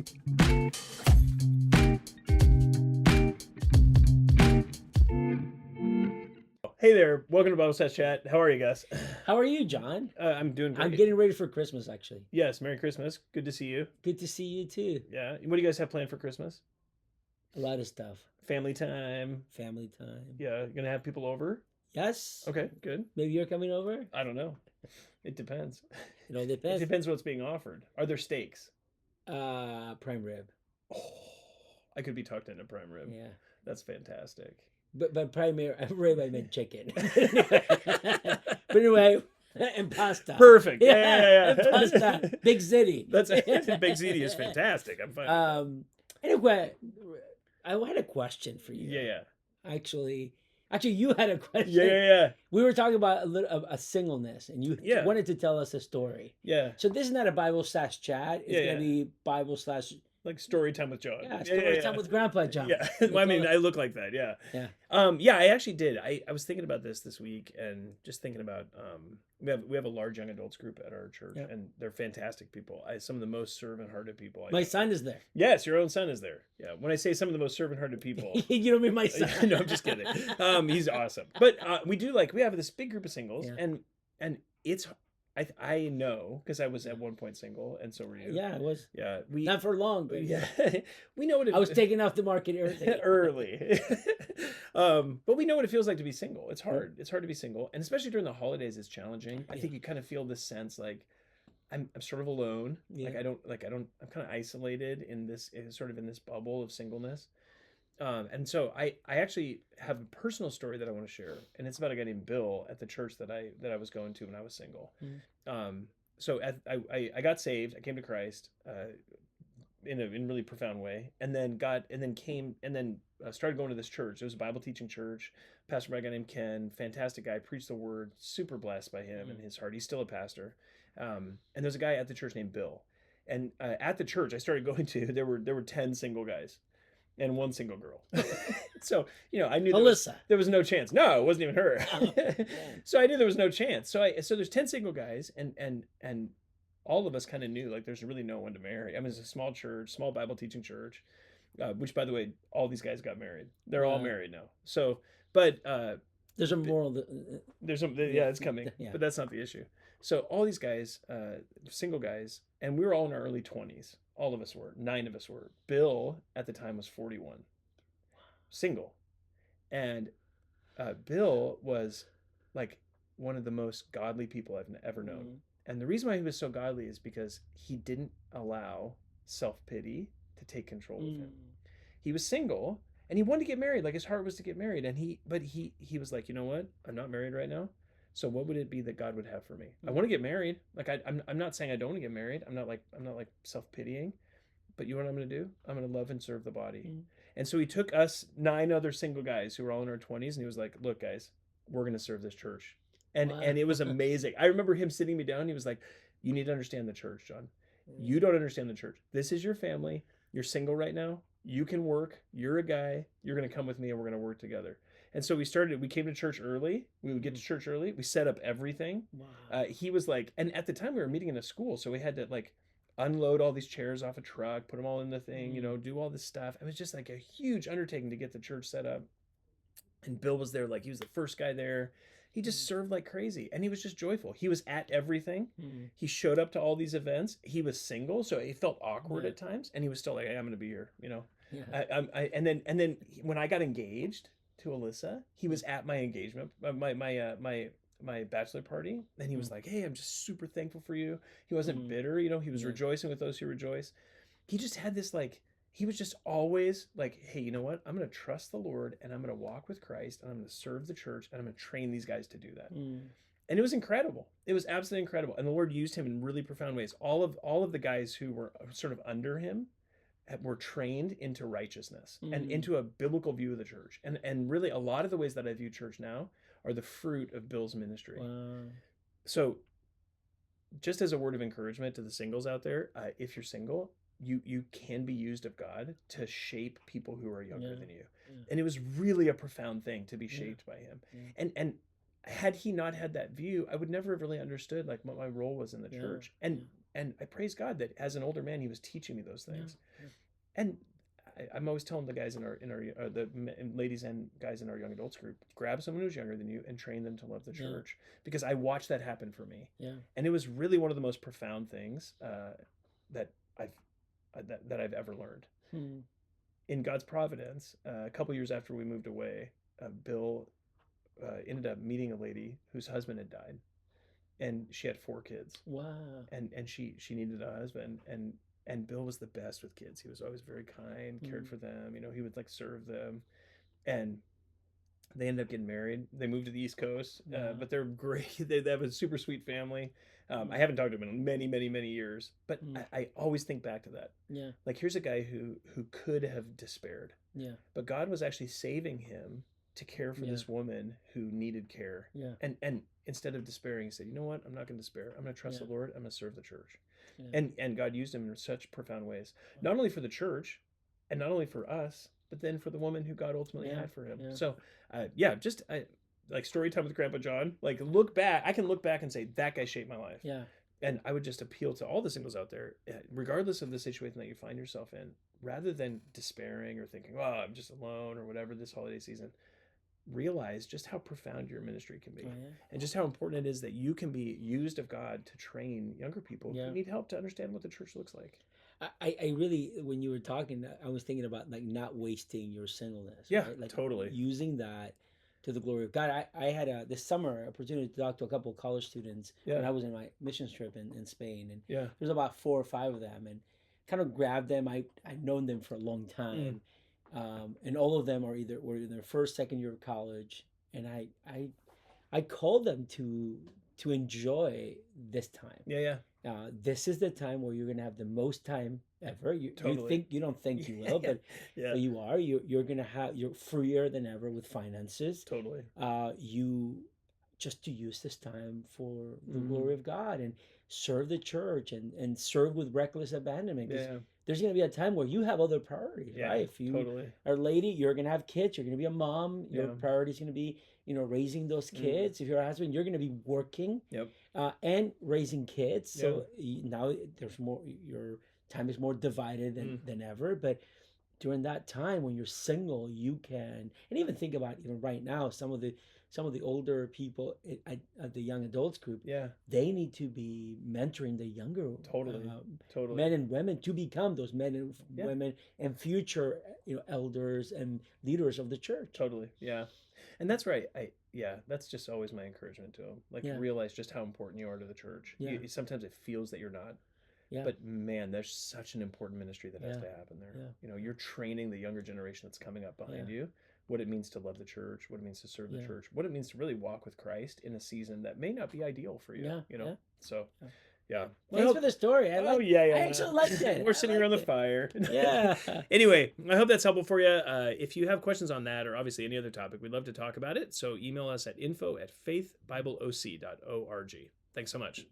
Hey there, welcome to Bible Stats Chat. How are you guys? How are you, John? I'm doing great. I'm getting ready for Christmas, actually. Yes, Merry Christmas. Good to see you. Good to see you too. Yeah. What do you guys have planned for Christmas? A lot of stuff. Family time. Family time. Yeah, you're gonna have people over? Yes. Okay, good. Maybe you're coming over? I don't know. It depends. It all It depends. depends what's being offered. Are there steaks? Prime rib. Oh, I could be tucked into prime rib. Yeah. That's fantastic. But prime rib, I meant chicken. But anyway, and pasta. Perfect. Yeah. And pasta. Big Ziti. That's Big Ziti is fantastic. I'm fine. Anyway, I had a question for you. Yeah. Actually, you had a question. Yeah. We were talking about a singleness, and you Yeah. wanted to tell us a story. Yeah. So this is not a Bible/chat. It's gonna be Bible/ Like story time with John. story time with Grandpa John. Yeah. Well, I mean, I look like that. Yeah. Yeah. Yeah, I actually did. I was thinking about this week and just thinking about we have a large young adults group at our church, Yep. and they're fantastic people. Some of the most servant-hearted people. My son is there. Yes, your own son is there. Yeah. When I say some of the most servant-hearted people, You don't mean my son. no, I'm just kidding. He's awesome. But we have this big group of singles, Yeah. and it's I know because I was at one point single, and so were you. Yeah, I was. Yeah. Not for long, but Yeah. We know what it I was taken off the market early. early. But we know what it feels like to be single. It's hard. It's hard to be single, and especially during the holidays, it's challenging. I think you kind of feel this sense like I'm sort of alone. Yeah. I'm kind of isolated in this bubble of singleness. And so I actually have a personal story that I want to share, and it's about a guy named Bill at the church that I was going to when I was single. So I got saved. I came to Christ in a really profound way, and then started going to this church. It was a Bible teaching church. Pastor by a guy named Ken, fantastic guy, preached the word, super blessed by him and his heart. He's still a pastor. And there's a guy at the church named Bill, and at the church I started going to, there were 10 single guys and one single girl. So, I knew Alyssa. there was no chance. No, it wasn't even her. Oh, yeah. So I knew there was no chance. So there's 10 single guys, and all of us kind of knew like there's really no one to marry. I mean, it's a small church, small Bible teaching church, which by the way, all these guys got married. They're all married now. So, but There's a moral. it's coming, Yeah. but that's not the issue. So all these guys, single guys, and we were all in our early 20s. All of us were. 9 of us were. Bill at the time was 41, single, and Bill was like one of the most godly people I've ever known. And the reason why he was so godly is because he didn't allow self-pity to take control of him. He was single and he wanted to get married. Like his heart was to get married. And he was like, you know what? I'm not married right now. So what would it be that God would have for me? I want to get married. Like I'm not saying I don't want to get married. I'm not like self-pitying, but you know what I'm going to do? I'm going to love and serve the body. And so he took us 9 other single guys who were all in our 20s, and he was like, look guys, we're going to serve this church. And it was amazing. I remember him sitting me down. He was like, you need to understand the church, John. You don't understand the church. This is your family. You're single right now. You can work. You're a guy. You're going to come with me and we're going to work together. And so we came to church early. We would get to church early. We set up everything. Wow. He was like, and at the time we were meeting in a school. So we had to like unload all these chairs off a truck, put them all in the thing, do all this stuff. It was just like a huge undertaking to get the church set up. And Bill was there. Like he was the first guy there. He just served like crazy, and he was just joyful. He was at everything. He showed up to all these events. He was single, so he felt awkward at times, and he was still like, hey, I'm going to be here, Yeah. And then when I got engaged to Alyssa, he was at my engagement, my bachelor party, and he was like, hey, I'm just super thankful for you. He wasn't bitter, he was rejoicing with those who rejoice. He just had this he was just always like, hey, you know what? I'm going to trust the Lord, and I'm going to walk with Christ, and I'm going to serve the church, and I'm going to train these guys to do that. And it was incredible. It was absolutely incredible. And the Lord used him in really profound ways. All of the guys who were sort of under him were trained into righteousness and into a biblical view of the church. And really a lot of the ways that I view church now are the fruit of Bill's ministry. Wow. So just as a word of encouragement to the singles out there, if you're single, you can be used of God to shape people who are younger than you. And it was really a profound thing to be shaped by him. And had he not had that view, I would never have really understood like what my role was in the church. And And I praise God that as an older man, he was teaching me those Yeah. things. Yeah. And I'm always telling the guys in our ladies and guys in our young adults group, grab someone who's younger than you and train them to love the Yeah. church, because I watched that happen for me. Yeah. And it was really one of the most profound things that I've ever learned. Hmm. In God's providence, a couple years after we moved away, Bill ended up meeting a lady whose husband had died, and she had 4 kids, Wow. and she needed a husband, and Bill was the best with kids. He was always very kind, cared for them. He would like serve them, and they ended up getting married. They moved to the East Coast, Wow. but they're great. They have a super sweet family. I haven't talked to him in many, many, many years, but I always think back to that. Yeah. Like, here's a guy who could have despaired, Yeah. but God was actually saving him to care for Yeah. this woman who needed care. Yeah. And instead of despairing, he said, you know what? I'm not going to despair. I'm going to trust Yeah. the Lord. I'm going to serve the church. Yeah. And God used him in such profound ways, not only for the church and not only for us, but then for the woman who God ultimately Yeah. had for him. Yeah. So, just like story time with Grandpa John, like look back, I can look back and say, that guy shaped my life. Yeah. And I would just appeal to all the singles out there, regardless of the situation that you find yourself in, rather than despairing or thinking, oh, I'm just alone or whatever this holiday season, realize just how profound your ministry can be. Oh, yeah. And just how important it is that you can be used of God to train younger people Yeah. who need help to understand what the church looks like. I really, when you were talking, I was thinking about like not wasting your singleness. Yeah, right? Like totally. using that to the glory of God. I had this summer opportunity to talk to a couple of college students when Yeah. I was in my missions trip in Spain, and Yeah. there's about 4 or 5 of them, and kind of grabbed them. I'd known them for a long time, and all of them were in their first, second year of college, and I called them to enjoy this time. Yeah. This is the time where you're gonna have the most time ever. You Totally. don't think you will, but Yeah. you are. You're gonna have. You're freer than ever with finances. Totally. You just to use this time for the glory of God and serve the church and serve with reckless abandonment. 'Cause Yeah. there's gonna be a time where you have other priorities, Yeah. right? If you Totally. are a lady, you're gonna have kids. You're gonna be a mom. Your Yeah. priority is gonna be raising those kids. If you're a husband, you're gonna be working. Yep. And raising kids. So now there's more. Your time is more divided than ever. But during that time when you're single, you can, and even think about right now, some of the older people at the young adults group, Yeah. they need to be mentoring the younger Totally. Totally. men and women to become those men and Yeah. women and future elders and leaders of the church. Totally. Yeah. And that's right. That's just always my encouragement to them. Like, Yeah. realize just how important you are to the church. Yeah. Sometimes it feels that you're not. Yeah. But man, there's such an important ministry that has Yeah. to happen there. Yeah. You're training the younger generation that's coming up behind you, what it means to love the church, what it means to serve the church, what it means to really walk with Christ in a season that may not be ideal for you. Yeah. So, yeah. Thanks for the story. I actually liked it. We're sitting around the fire. Yeah. Anyway, I hope that's helpful for you. If you have questions on that or obviously any other topic, we'd love to talk about it. So email us at info@faithbibleoc.org. Thanks so much.